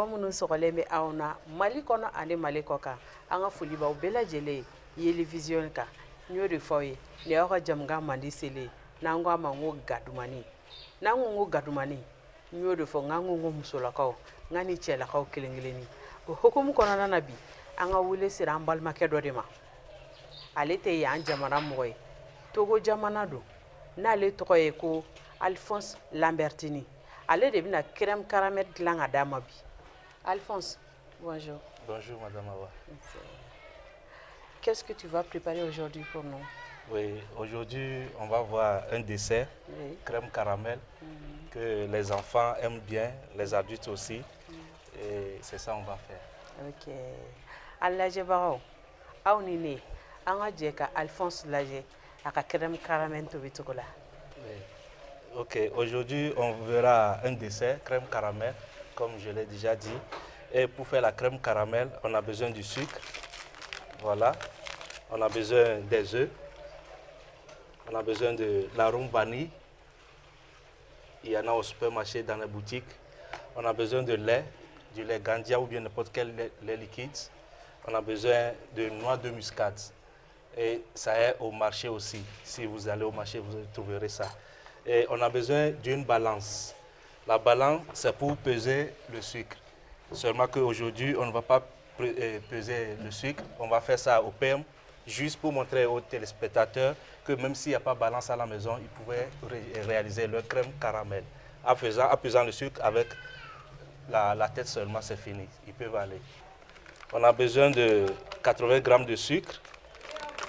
mɔgɔ minnu sɔgɔlen bɛ anw na Mali kɔnɔ ani Mali kɔ kan an ka foli b'aw bɛɛ lajɛlen Yeli Vision kan n y'o de fɔ aw ye nin y'aw ka jamukan mandi selen n'an ko a ma ko gadumani n'an ko gadumani n y'o de fɔ n'an ko musolakaw n'an ni cɛlakaw kelen kelenni o hukumu kɔnɔna na bi an ka wele sera an balimakɛ dɔ de ma ale tɛ yan jamana mɔgɔ ye Togo jamana don n'ale tɔgɔ ye ko Alphonse Lambertini ale de bɛna crème caramel dilan ka d'a ma bi Alphonse, bonjour. Bonjour Madame Awa. Qu'est-ce que tu vas préparer aujourd'hui pour nous? Oui, aujourd'hui on va voir un dessert, oui. Crème caramel, que les enfants aiment bien, les adultes aussi, et c'est ça qu'on va faire. Ok. Alajebaro, aw ni ne, an ka jɛ ka Alphonse lajɛ a ka crème caramel tobi cogo la. Ok, aujourd'hui on verra un dessert, crème caramel, comme je l'ai déjà dit. Et pour faire la crème caramel, on a besoin du sucre. Voilà. On a besoin des œufs. On a besoin de l'arôme vanille. Il y en a au supermarché dans les boutiques. On a besoin de lait, du lait Gandia ou bien n'importe quel lait liquide. On a besoin de noix de muscade. Et ça est au marché aussi. Si vous allez au marché, vous trouverez ça. Et on a besoin d'une balance. La balance, c'est pour peser le sucre. Seulement qu'aujourd'hui, on ne va pas peser le sucre. On va faire ça au PM, juste pour montrer aux téléspectateurs que même s'il n'y a pas de balance à la maison, ils pouvaient réaliser leur crème caramel. En pesant le sucre avec la tête seulement, c'est fini. Ils peuvent aller. On a besoin de 80 grammes de sucre.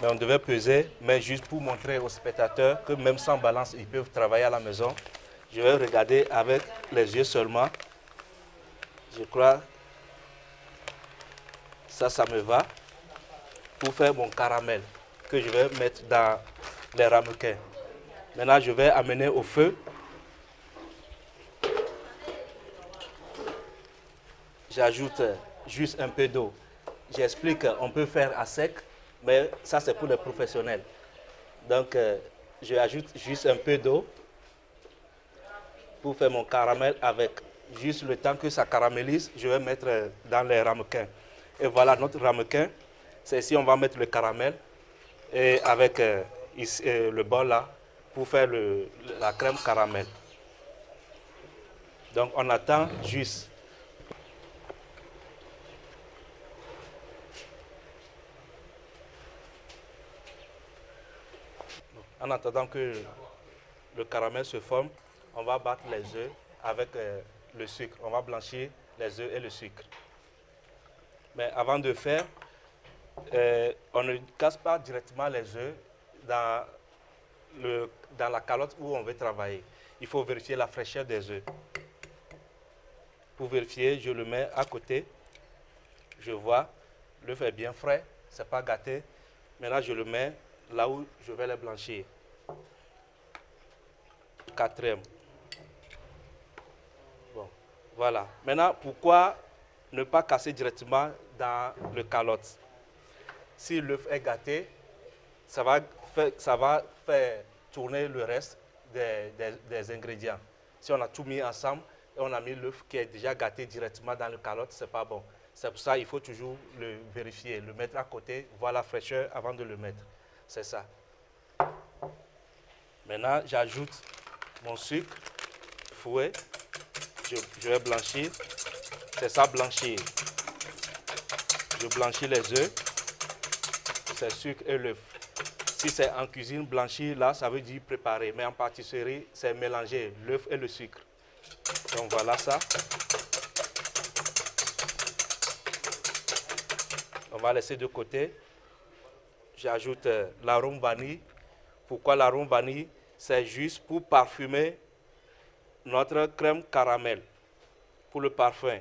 Mais on devait peser, mais juste pour montrer aux spectateurs que même sans balance, ils peuvent travailler à la maison. Je vais regarder avec les yeux seulement. Je crois que ça me va pour faire mon caramel que je vais mettre dans les ramequins. Maintenant, je vais amener au feu. J'ajoute juste un peu d'eau. J'explique qu'on peut faire à sec, mais ça c'est pour les professionnels. Donc, je ajoute juste un peu d'eau pour faire mon caramel avec juste le temps que ça caramélise, je vais mettre dans les ramequins. Et voilà notre ramequin. C'est ici on va mettre le caramel et avec ici, le bol là pour faire la crème caramel. Donc on attend juste. En attendant que le caramel se forme, on va battre les œufs avec le sucre. On va blanchir les œufs et le sucre. Mais avant de faire, on ne casse pas directement les œufs dans la calotte où on veut travailler. Il faut vérifier la fraîcheur des œufs. Pour vérifier, je le mets à côté. Je vois, l'œuf est bien frais, c'est pas gâté. Maintenant, je le mets là où je vais les blanchir. Quatrième. Bon, voilà. Maintenant, pourquoi ne pas casser directement dans le calotte? Si l'œuf est gâté, ça va faire tourner le reste des ingrédients. Si on a tout mis ensemble et on a mis l'œuf qui est déjà gâté directement dans le calotte, ce n'est pas bon. C'est pour ça qu'il faut toujours le vérifier, le mettre à côté, voir la fraîcheur avant de le mettre. C'est ça. Maintenant, j'ajoute mon sucre fouet. Je vais blanchir. C'est ça, blanchir. Je blanchis les œufs. C'est sucre et l'œuf. Si c'est en cuisine, blanchir, là, ça veut dire préparer. Mais en pâtisserie, c'est mélanger l'œuf et le sucre. Donc voilà ça. On va laisser de côté. J'ajoute l'arôme vanille. Pourquoi l'arôme vanille? C'est juste pour parfumer notre crème caramel. Pour le parfum.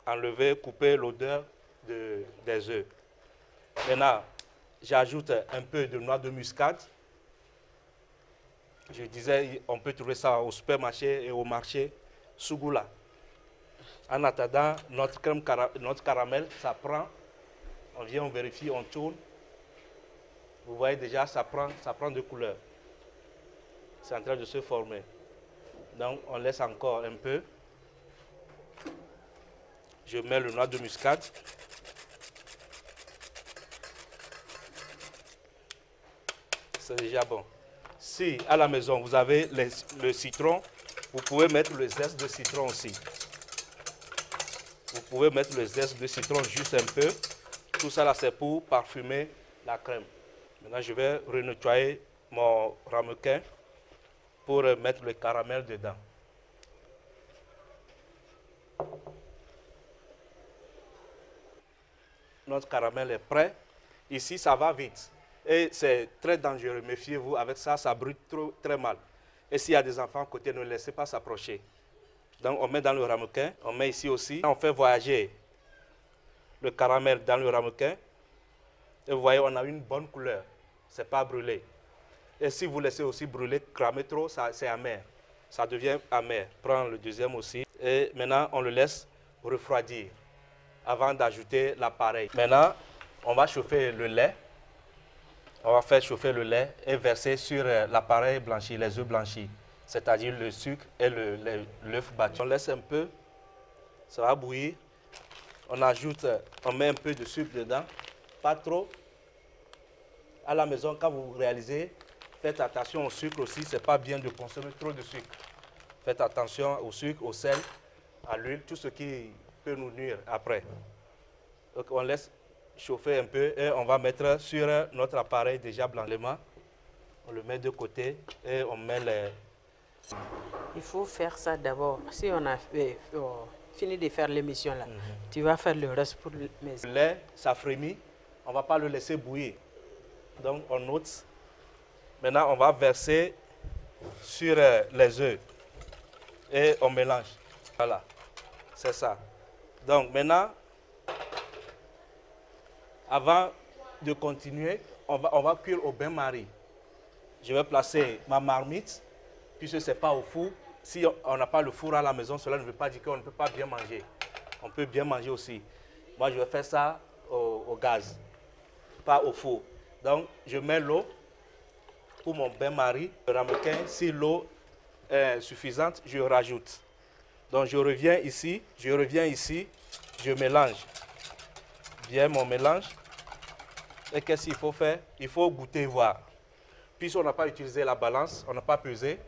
Enlever, couper l'odeur des œufs. Maintenant, j'ajoute un peu de noix de muscade. Je disais, on peut trouver ça au supermarché et au marché Sougoula. En attendant, notre caramel, ça prend. On vient, on vérifie, on tourne. Vous voyez déjà, ça prend de couleur. C'est en train de se former. Donc, on laisse encore un peu. Je mets le noix de muscade. C'est déjà bon. Si à la maison vous avez le citron, vous pouvez mettre le zeste de citron aussi. Vous pouvez mettre le zeste de citron juste un peu. Tout ça là, c'est pour parfumer la crème. Maintenant, je vais renettoyer mon ramequin pour mettre le caramel dedans. Notre caramel est prêt. Ici, ça va vite. Et c'est très dangereux. Méfiez-vous, avec ça, ça brûle très mal. Et s'il y a des enfants à côté, ne laissez pas s'approcher. Donc, on met dans le ramequin. On met ici aussi. On fait voyager le caramel dans le ramequin. Et vous voyez, on a une bonne couleur. Ce n'est pas brûlé. Et si vous laissez aussi brûler, cramer trop, c'est amer. Ça devient amer. Prends le deuxième aussi. Et maintenant, on le laisse refroidir avant d'ajouter l'appareil. Maintenant, on va chauffer le lait. On va faire chauffer le lait et verser sur l'appareil blanchi, les œufs blanchis, c'est-à-dire le sucre et l'œuf battu. On laisse un peu, ça va bouillir. On ajoute, on met un peu de sucre dedans, pas trop. À la maison, quand vous réalisez, faites attention au sucre aussi, c'est pas bien de consommer trop de sucre. Faites attention au sucre, au sel, à l'huile, tout ce qui peut nous nuire après. Donc on laisse chauffer un peu et on va mettre sur notre appareil déjà blanchiment. On le met de côté et on met les... Il faut faire ça d'abord. Si on a fini de faire l'émission là, tu vas faire le reste pour le... Le lait, ça frémit, on ne va pas le laisser bouillir. Donc on ôte. Maintenant on va verser sur les œufs et on mélange. Voilà, c'est ça. Donc maintenant, avant de continuer, on va cuire au bain-marie. Je vais placer ma marmite, puisque ce n'est pas au four. Si on n'a pas le four à la maison, cela ne veut pas dire qu'on ne peut pas bien manger. On peut bien manger aussi. Moi, je vais faire ça au gaz, pas au four. Donc, je mets l'eau pour mon bain-marie. Le ramequin, si l'eau est suffisante, je rajoute. Donc, je reviens ici, je mélange bien mon mélange. Et qu'est-ce qu'il faut faire? Il faut goûter, voir. Puisqu'on n'a pas utilisé la balance, on n'a pas pesé.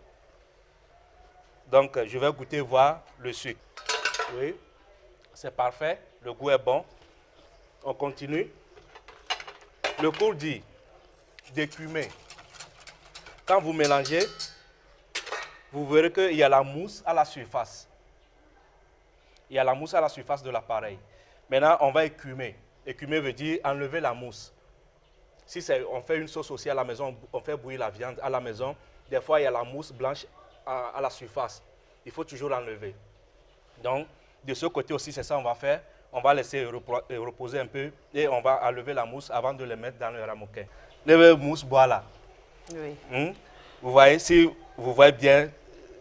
Donc, je vais goûter, voir le sucre. Oui, c'est parfait. Le goût est bon. On continue. Le cours dit d'écumer. Quand vous mélangez, vous verrez qu'il y a la mousse à la surface. Il y a la mousse à la surface de l'appareil. Maintenant, on va écumer. Écumer veut dire enlever la mousse. Si on fait une sauce aussi à la maison, on fait bouillir la viande à la maison, des fois il y a la mousse blanche à la surface. Il faut toujours l'enlever. Donc, de ce côté aussi, c'est ça qu'on va faire. On va laisser reposer un peu et on va enlever la mousse avant de le mettre dans le ramequin. Le mousse boit là. Oui. Vous voyez, si vous voyez bien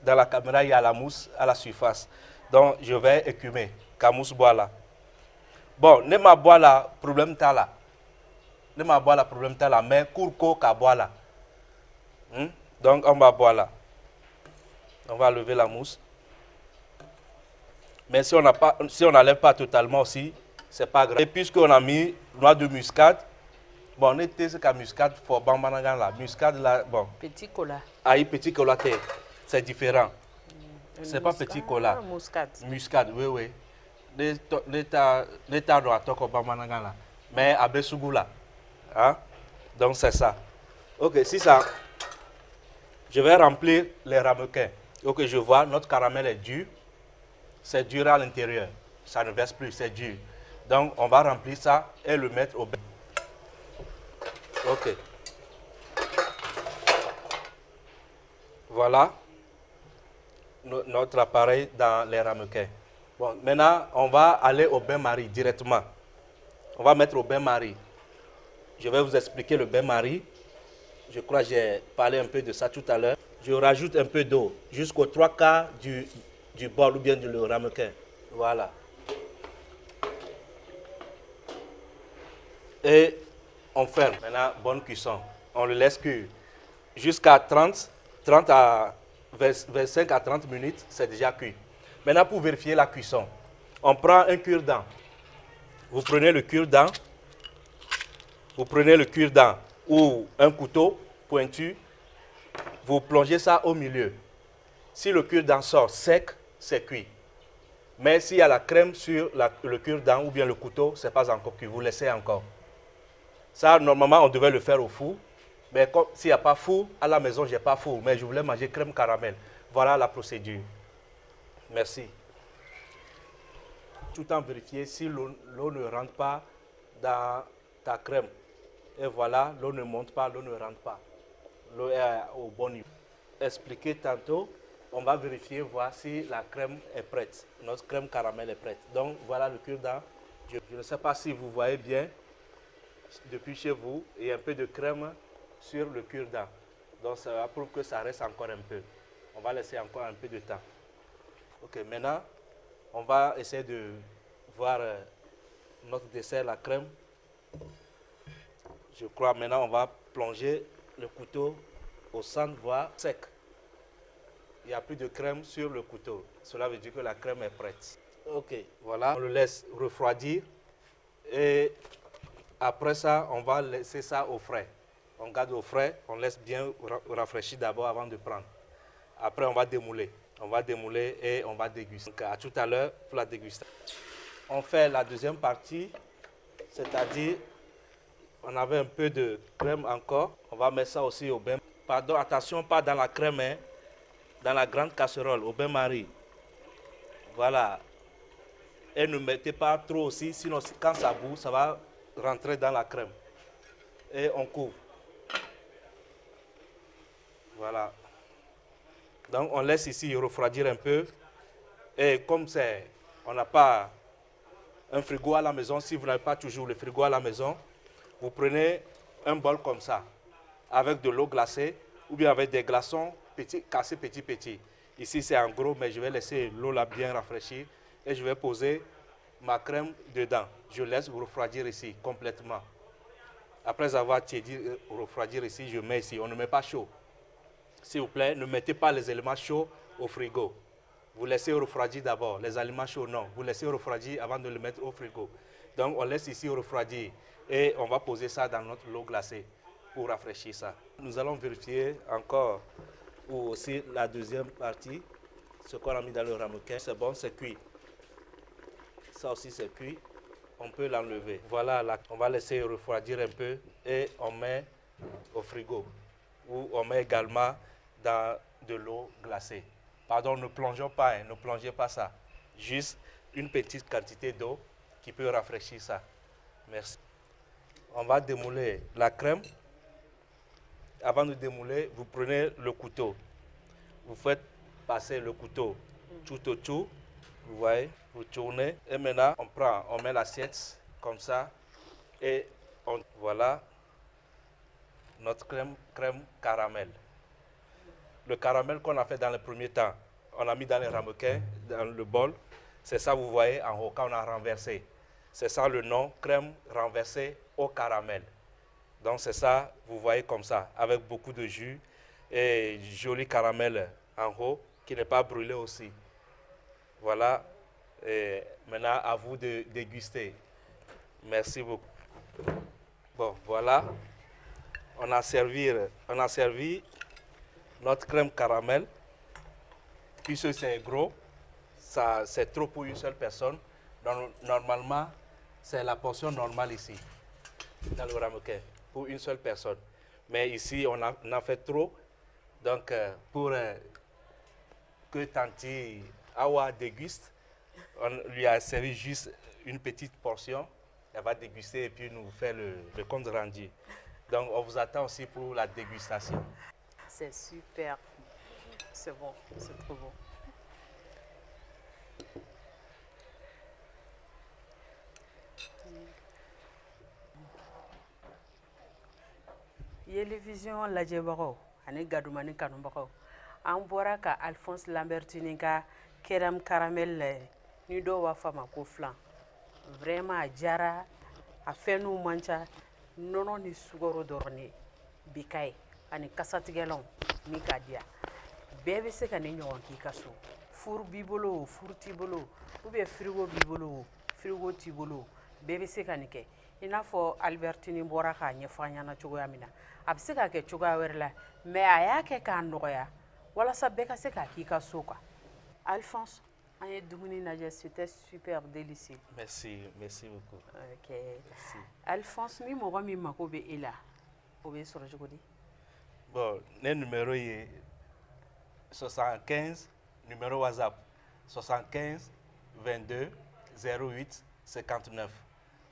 dans la caméra, il y a la mousse à la surface. Donc, je vais écumer. La mousse boit là. Bon, ne ma boit là, problème t'as là. Ne m'a boire la problème t'as la mais courco qu'à boire là. Donc on va boire là. On va lever la mousse. Mais si on n'enlève pas totalement aussi, c'est pas grave. Et puisqu'on a mis noix de muscade, bon, on était ce qu'à muscade pour bambanagan là. Muscade là, bon. Petit cola. Aïe, petit cola, c'est différent. C'est pas petit cola. Muscade. Muscade, oui, oui. L'état doit toquer bambanagan là. Mais à Bessougou là. Hein? Donc c'est ça. Ok, si ça, je vais remplir les ramequins. Ok, je vois, notre caramel est dur. C'est dur à l'intérieur. Ça ne verse plus, c'est dur. Donc on va remplir ça et le mettre au bain. Ok. Voilà notre appareil dans les ramequins. Bon, maintenant on va aller au bain-marie directement. On va mettre au bain-marie. Je vais vous expliquer le bain-marie. Je crois que j'ai parlé un peu de ça tout à l'heure. Je rajoute un peu d'eau jusqu'aux 3/4 du bol ou bien du ramequin. Voilà. Et on ferme. Maintenant, bonne cuisson. On le laisse cuire jusqu'à 25 à 30 minutes, c'est déjà cuit. Maintenant, pour vérifier la cuisson, On prend un cure-dent. Vous prenez le cure-dent. Vous prenez le cure-dent ou un couteau pointu. Vous plongez ça au milieu. Si le cure-dent sort sec, c'est cuit. Mais s'il y a la crème sur le cure-dent ou bien le couteau, ce n'est pas encore cuit. Vous laissez encore. Ça, normalement, on devait le faire au four. Mais s'il n'y a pas four, à la maison, je n'ai pas four. Mais je voulais manger crème caramel. Voilà la procédure. Merci. Tout en vérifier si l'eau ne rentre pas dans ta crème. Et voilà, l'eau ne monte pas, l'eau ne rentre pas. L'eau est au bon niveau. Expliqué tantôt, on va vérifier, voir si la crème est prête. Notre crème caramel est prête. Donc voilà le cure-dent. Je ne sais pas si vous voyez bien, depuis chez vous, il y a un peu de crème sur le cure-dent. Donc ça prouve que ça reste encore un peu. On va laisser encore un peu de temps. Ok, maintenant, on va essayer de voir notre dessert, la crème. Je crois maintenant on va plonger le couteau au centre, voire sec. Il n'y a plus de crème sur le couteau. Cela veut dire que la crème est prête. Ok, voilà. On le laisse refroidir. Et après ça, on va laisser ça au frais. On garde au frais, on laisse bien rafraîchir d'abord avant de prendre. Après, on va démouler. On va démouler et on va déguster. Donc, à tout à l'heure pour la dégustation. On fait la deuxième partie, c'est-à-dire on avait un peu de crème encore. On va mettre ça aussi au bain. Pardon, attention, pas dans la crème, hein, dans la grande casserole, au bain-marie. Voilà. Et ne mettez pas trop aussi, sinon quand ça bout, ça va rentrer dans la crème. Et on couvre. Voilà. Donc on laisse ici refroidir un peu. Et comme c'est, on n'a pas un frigo à la maison, si vous n'avez pas toujours le frigo à la maison, vous prenez un bol comme ça, avec de l'eau glacée, ou bien avec des glaçons cassés petits. Ici c'est en gros, mais je vais laisser l'eau là bien rafraîchir et je vais poser ma crème dedans. Je laisse refroidir ici complètement. Après avoir tiédi, refroidir ici, je mets ici. On ne met pas chaud. S'il vous plaît, ne mettez pas les éléments chauds au frigo. Vous laissez refroidir d'abord. Les aliments chauds, non. Vous laissez refroidir avant de le mettre au frigo. Donc, on laisse ici refroidir. Et on va poser ça dans notre eau glacée pour rafraîchir ça. Nous allons vérifier encore ou aussi la deuxième partie. Ce qu'on a mis dans le ramequin, c'est bon, c'est cuit. Ça aussi, c'est cuit. On peut l'enlever. Voilà, là, on va laisser refroidir un peu et on met au frigo. Ou on met également dans de l'eau glacée. Pardon, ne plongeons pas, hein, ne plongez pas ça. Juste une petite quantité d'eau qui peut rafraîchir ça. Merci. On va démouler la crème. Avant de démouler, vous prenez le couteau. Vous faites passer le couteau tout autour. Vous voyez, vous tournez. Et maintenant, on met l'assiette comme ça. Et voilà notre crème caramel. Le caramel qu'on a fait dans le premier temps, on a mis dans les ramequins, dans le bol. C'est ça, vous voyez, en haut, quand on a renversé. C'est ça le nom, crème renversée au caramel. Donc c'est ça, vous voyez comme ça, avec beaucoup de jus et joli caramel en haut, qui n'est pas brûlé aussi. Voilà, et maintenant à vous de déguster. Merci beaucoup. Bon, voilà, on a servi notre crème caramel. Puisque c'est gros, c'est trop pour une seule personne. Donc, normalement, c'est la portion normale ici, dans le ramequin, pour une seule personne. Mais ici, on a fait trop. Donc, pour que Tanti Awa déguste, on lui a servi juste une petite portion. Elle va déguster et puis nous faire le compte rendu. Donc, on vous attend aussi pour la dégustation. C'est super. C'est bon, c'est trop bon. Télévision lajɛbagaw ani gadumani kanubagaw an bɔra ka Alphonse Lambertini ka crème caramel ni dɔw b'a fɔ a ma ko flan vraiment a diyara a fɛnw man ca nɔnɔ ni sukaro dɔrɔn de bi ka ye ani kasatigɛlanw ni k'a diya bɛɛ bɛ se ka ni ɲɔgɔn k'i ka so four b'i bolo o four t'i bolo ou bien frigo b'i bolo o frigo t'i bolo o bɛɛ bɛ se ka nin kɛ i n'a fɔ Albertine bɔra k'a ɲɛfɔ an ɲɛna cogoya min na a bɛ se ka kɛ cogoya wɛrɛ la mais a y'a kɛ k'a nɔgɔya walasa bɛɛ ka se k'a k'i ka so kan Alphonse an ye dumuni lajɛ c'était super délicieux. Merci beaucoup. Ok. Merci. Alphonse ni mɔgɔ min mako bɛ e la o bɛ sɔrɔ cogo di? Bon, le numéro est 75, numéro WhatsApp 75 22 08 59.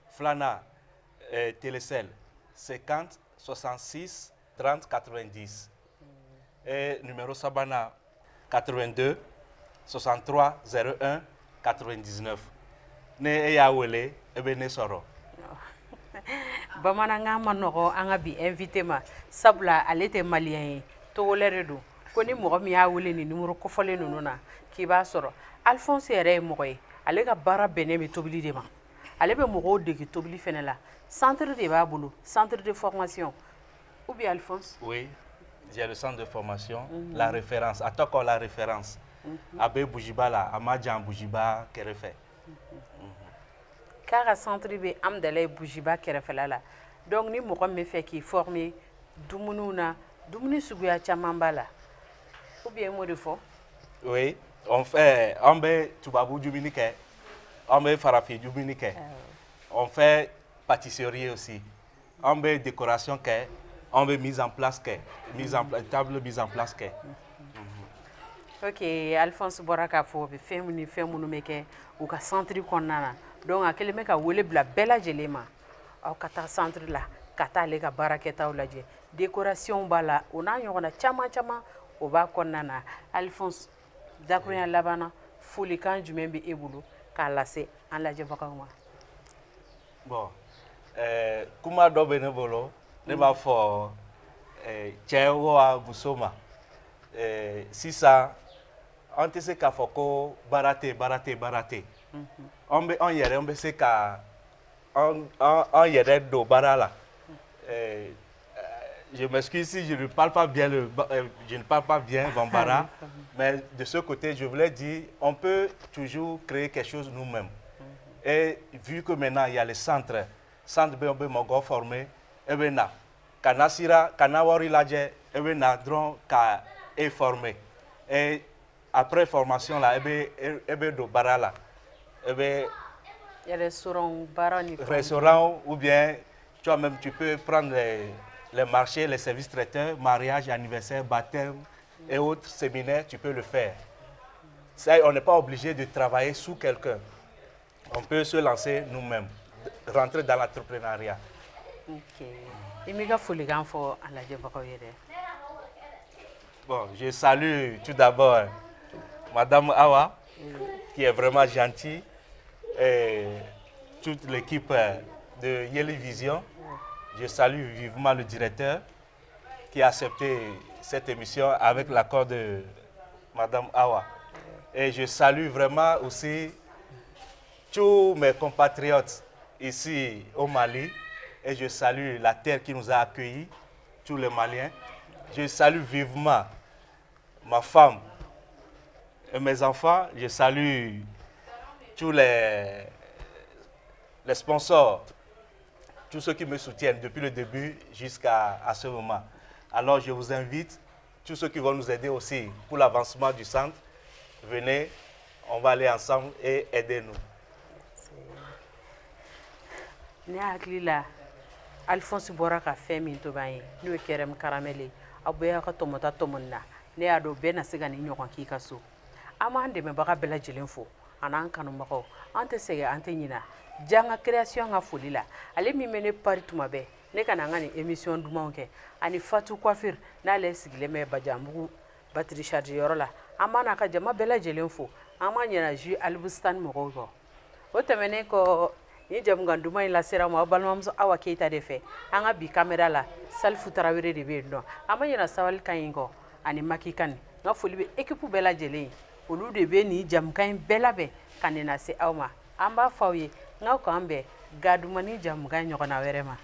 Flana, Télécell 50 66 30 90. Et numéro Sabana 82 63 01 99. Ne e y'a wele e bɛ ne sɔrɔ. Bamanankan ma nɔgɔ an ka bi invité ma sabula ale tɛ malien ye togolais de don ko ni mɔgɔ min y'a wele ni numéro kofɔlen ninnu na k'i b'a sɔrɔ Alphonse yɛrɛ ye mɔgɔ ye ale ka baara bɛnnen bɛ tobili de ma ale bɛ mɔgɔw dege tobili fɛnɛ la centre de b'a bolo centre de formation ou bien Alphonse? Oui, j'ai le centre de formation, la référence, à toi quoi la référence. Abe Boujiba la, Amadjan Boujiba kɛrɛfɛ. K'a ka centre bɛ Amdalaye Boujiba kɛrɛfɛla la donc ni mɔgɔ min bɛ fɛ k'i former dumuniw na dumuni suguya caman b'a la ou bien m'o de fɔ? Oui, on bɛ tubabu dumuni kɛ, on bɛ farafin dumuni kɛ, on fait pâtisserie aussi, on bɛ décoration kɛ, on bɛ mise en place kɛ, table mise en place kɛ. Ok, Alphonse bɔra k'a fɔ bɛ fɛn ni fɛn minnu bɛ kɛ u ka centre kɔnɔna na donc a kɛlen bɛ ka wele bila bɛɛ lajɛlen ma aw ka taa centre la ka taa ale ka baarakɛtaw lajɛ décoration b'a la o n'a ɲɔgɔnna caman caman o b'a kɔnɔna na Alphonse dakuruɲa laban na folikan jumɛn bɛ e bolo k'a lase an lajɛbagaw ma? Bon, kuma dɔ bɛ ne bolo ne b'a fɔ cɛ wa muso ma sisan an tɛ se k'a fɔ ko baara tɛ an bɛ se ka an yɛrɛ don baara la. Je m'excuse si je ne parle pas bien Bambara, mais de ce côté, je voulais dire, on peut toujours créer quelque chose nous-mêmes. Et vu que maintenant il y a les centres BMB Mogo formés, et bien Kanasira, Kanawari Ladje, et bien Dron ka est formé. Et après formation là, et bien do barala, et bien restaurant ou bien toi-même tu peux prendre les marchés, les services traiteurs, mariage, anniversaire, baptême et autres séminaires, tu peux le faire. Ça, on n'est pas obligé de travailler sous quelqu'un. On peut se lancer nous-mêmes, rentrer dans l'entrepreneuriat. Ok. Bon, je salue tout d'abord Madame Awa, qui est vraiment gentille, et toute l'équipe de Yeli Vision. Je salue vivement le directeur qui a accepté cette émission avec l'accord de Madame Awa. Et je salue vraiment aussi tous mes compatriotes ici au Mali. Et je salue la terre qui nous a accueillis, tous les Maliens. Je salue vivement ma femme et mes enfants. Je salue tous les sponsors, tous ceux qui me soutiennent depuis le début jusqu'à ce moment. Alors je vous invite, tous ceux qui vont nous aider aussi pour l'avancement du centre, venez, on va aller ensemble et aidez-nous. Alphonse bɔra ka fɛn min to ban ye n'o ye kɛrɛmu karamɛli aw bɛɛ y'a ka tɔmɔta tɔmɔni na ne y'a dɔn bɛɛ na se ka nin ɲɔgɔn k'i ka so an b'an dɛmɛbaga bɛɛ lajɛlen fo a n'an kanubagaw an tɛ sɛgɛn an tɛ ɲina diɲɛ ka création ka foli la ale min bɛ ne pari tuma bɛɛ ne ka na an ka nin émission dumanw kɛ ani Fatou Coiffure n'ale sigilen bɛ Bajanbugu batterie charge yɔrɔ la an b'a n'a ka jama bɛɛ lajɛlen fo an b'a ɲɛna Ju Alibusitani mɔgɔw kɔ o tɛmɛnen kɔ ni jamukan duman in lasera ma aw balimamuso Awa Keyita de fɛ an ka bi caméra la Salifu Tarawele de bɛ yen nɔ an ma ɲɛna Sabali Kaɲi kɔ ani Maki Kane n ka foli bɛ équipe bɛɛ lajɛlen olu de bɛ nin jamukan in bɛɛ labɛn ka nin lase aw ma an b'a fɔ aw ye n k'aw k'an bɛn ga duman ni jamukan ɲɔgɔnna wɛrɛ ma.